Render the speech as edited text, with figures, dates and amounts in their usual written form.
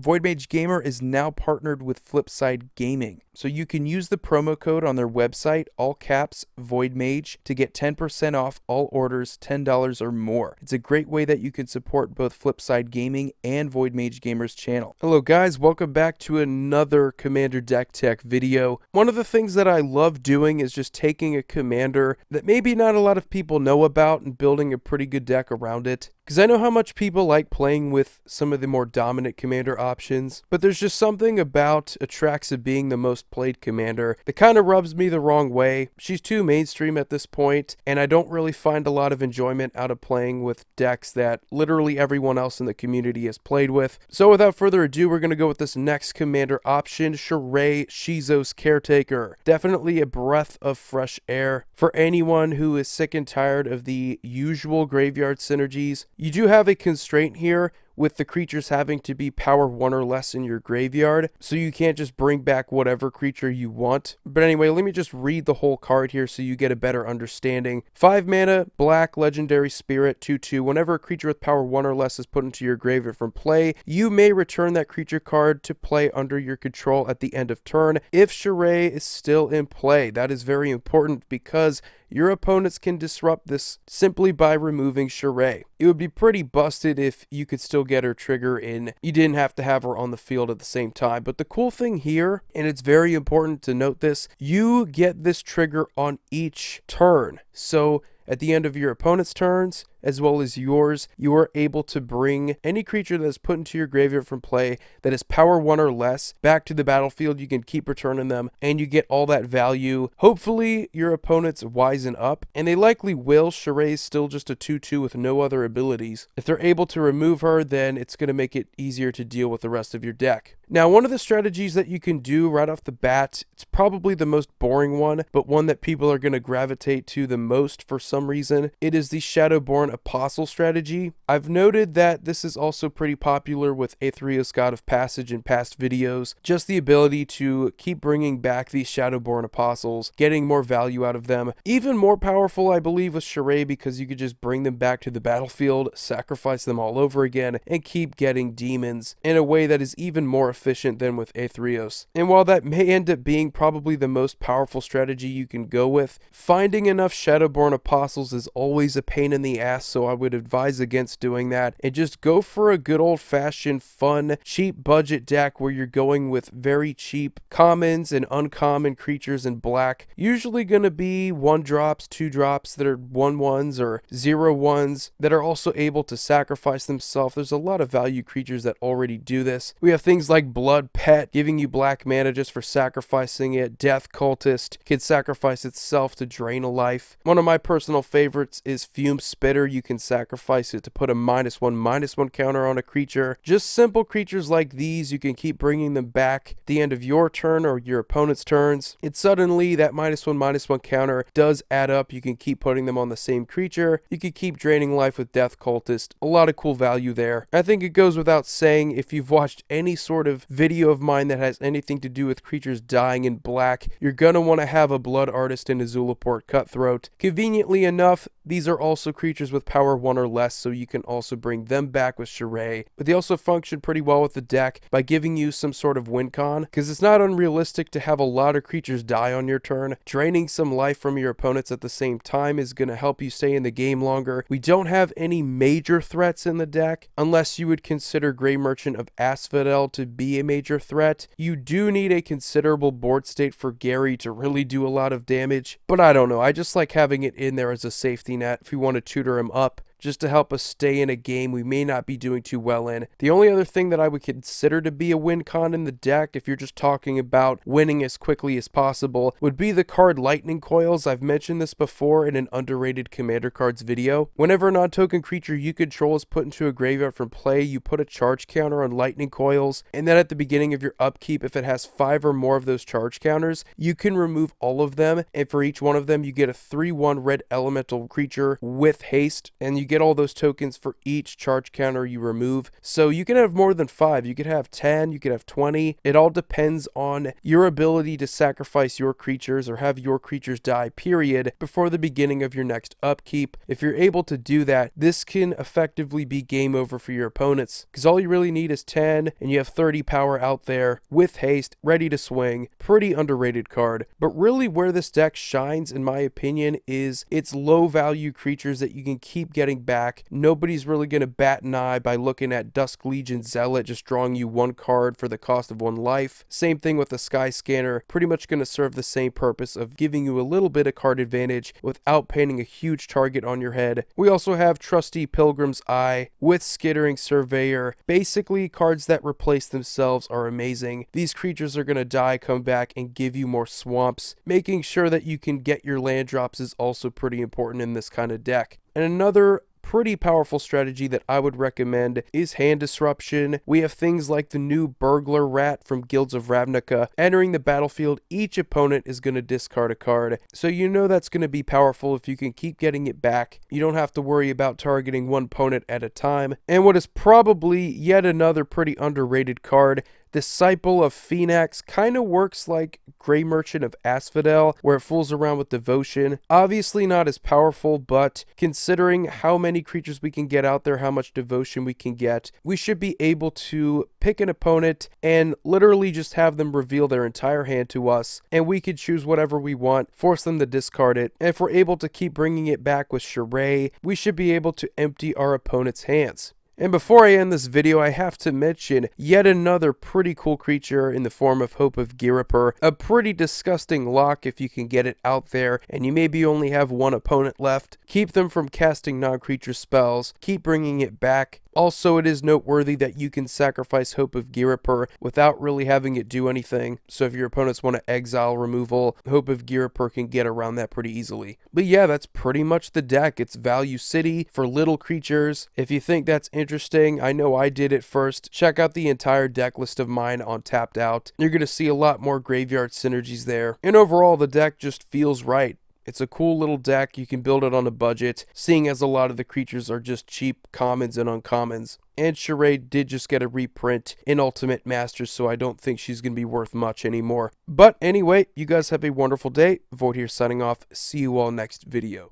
Voidmage Gamer is now partnered with Flipside Gaming, so you can use the promo code on their website, all caps, Voidmage, to get 10% off all orders $10 or more. It's a great way that you can support both Flipside Gaming and Voidmage Gamer's channel. Hello guys, welcome back to another Commander Deck Tech video. One of the things that I love doing is just taking a commander that maybe not a lot of people know about and building a pretty good deck around it. Because I know how much people like playing with some of the more dominant commander options, but there's just something about Atraxa being the most played commander that kind of rubs me the wrong way. She's too mainstream at this point, and I don't really find a lot of enjoyment out of playing with decks that literally everyone else in the community has played with. So without further ado, we're going to go with this next commander option, Shirei, Shizo's Caretaker. Definitely a breath of fresh air for anyone who is sick and tired of the usual graveyard synergies. You do have a constraint here with the creatures having to be power 1 or less in your graveyard, so you can't just bring back whatever creature you want. But anyway, let me just read the whole card here so you get a better understanding. 5 mana, black, legendary spirit, 2/2. Whenever a creature with power 1 or less is put into your graveyard from play, you may return that creature card to play under your control at the end of turn if Shirei is still in play. That is very important because your opponents can disrupt this simply by removing Shirei. It would be pretty busted if you could still get her trigger and you didn't have to have her on the field at the same time. But the cool thing here, and it's very important to note this, you get this trigger on each turn. So at the end of your opponent's turns, as well as yours, you are able to bring any creature that is put into your graveyard from play that is power 1 or less back to the battlefield. You can keep returning them, and you get all that value. Hopefully, your opponents wisen up, and they likely will. Shirei is still just a 2/2 with no other abilities. If they're able to remove her, then it's going to make it easier to deal with the rest of your deck. Now, one of the strategies that you can do right off the bat, it's probably the most boring one, but one that people are going to gravitate to the most for some reason. It is the Shadowborn Apostle strategy. I've noted that this is also pretty popular with Aetherios God of Passage in past videos. Just the ability to keep bringing back these Shadowborn Apostles, getting more value out of them. Even more powerful, I believe, with Shirei because you could just bring them back to the battlefield, sacrifice them all over again, and keep getting demons in a way that is even more efficient than with Aetherios. And while that may end up being probably the most powerful strategy you can go with, finding enough Shadowborn Apostles is always a pain in the ass, so I would advise against doing that and just go for a good old-fashioned, fun, cheap budget deck where you're going with very cheap commons and uncommon creatures in black. Usually going to be 1-drops, 2-drops that are 1/1s or 0/1s that are also able to sacrifice themselves. There's a lot of value creatures that already do this. We have things like Blood Pet, giving you black mana just for sacrificing it. Death Cultist can sacrifice itself to drain a life. One of my personal favorites is Fume Spitter. You can sacrifice it to put a -1/-1 counter on a creature. Just simple creatures like these, you can keep bringing them back at the end of your turn or your opponent's turns. And suddenly that -1/-1 counter does add up. You can keep putting them on the same creature. You can keep draining life with Death Cultist. A lot of cool value there. I think it goes without saying, if you've watched any sort of video of mine that has anything to do with creatures dying in black, you're gonna want to have a Blood Artist and a Zulaport Cutthroat. Conveniently enough, these are also creatures with power 1 or less, so you can also bring them back with Shirei. But they also function pretty well with the deck by giving you some sort of win con, because it's not unrealistic to have a lot of creatures die on your turn. Draining some life from your opponents at the same time is going to help you stay in the game longer. We don't have any major threats in the deck, unless you would consider Grey Merchant of Asphodel to be a major threat. You do need a considerable board state for Gary to really do a lot of damage, but I don't know. I just like having it in there as a safety net if we want to tutor him up, just to help us stay in a game we may not be doing too well in. The only other thing that I would consider to be a win con in the deck, if you're just talking about winning as quickly as possible, would be the card Lightning Coils. I've mentioned this before in an underrated commander cards video. Whenever a non-token creature you control is put into a graveyard from play, you put a charge counter on Lightning Coils, and then at the beginning of your upkeep, if it has 5 or more of those charge counters, you can remove all of them, and for each one of them you get a 3/1 red elemental creature with haste, and you get all those tokens for each charge counter you remove. So you can have more than 5. You could have 10, you could have 20. It all depends on your ability to sacrifice your creatures or have your creatures die, period, before the beginning of your next upkeep. If you're able to do that, this can effectively be game over for your opponents, because all you really need is 10 and you have 30 power out there with haste, ready to swing. Pretty underrated card. But really where this deck shines, in my opinion, is its low value creatures that you can keep getting back. Nobody's really going to bat an eye by looking at Dusk Legion Zealot just drawing you 1 card for the cost of 1 life. Same thing with the Sky Scanner, pretty much going to serve the same purpose of giving you a little bit of card advantage without painting a huge target on your head. We also have Trusty Pilgrim's Eye with Skittering Surveyor. Basically, cards that replace themselves are amazing. These creatures are going to die, come back, and give you more swamps. Making sure that you can get your land drops is also pretty important in this kind of deck. And another pretty powerful strategy that I would recommend is Hand Disruption. We have things like the new Burglar Rat from Guilds of Ravnica. Entering the battlefield, each opponent is going to discard a card. So you know that's going to be powerful if you can keep getting it back. You don't have to worry about targeting one opponent at a time. And what is probably yet another pretty underrated card, Disciple of Phoenix, kind of works like Grey Merchant of Asphodel, where it fools around with devotion. Obviously not as powerful, but considering how many creatures we can get out there, how much devotion we can get, we should be able to pick an opponent and literally just have them reveal their entire hand to us, and we could choose whatever we want, force them to discard it. And if we're able to keep bringing it back with Shirei, we should be able to empty our opponent's hands. And before I end this video, I have to mention yet another pretty cool creature in the form of Hope of Ghirapur. A pretty disgusting lock if you can get it out there, and you maybe only have 1 opponent left. Keep them from casting non-creature spells. Keep bringing it back. Also, it is noteworthy that you can sacrifice Hope of Ghirapur without really having it do anything. So if your opponents want to exile removal, Hope of Ghirapur can get around that pretty easily. But yeah, that's pretty much the deck. It's Value City for little creatures. If you think that's interesting, I know I did at first. Check out the entire deck list of mine on Tapped Out. You're going to see a lot more graveyard synergies there. And overall, the deck just feels right. It's a cool little deck. You can build it on a budget, seeing as a lot of the creatures are just cheap commons and uncommons. And Shirei did just get a reprint in Ultimate Masters, so I don't think she's going to be worth much anymore. But anyway, you guys have a wonderful day. Void here signing off. See you all next video.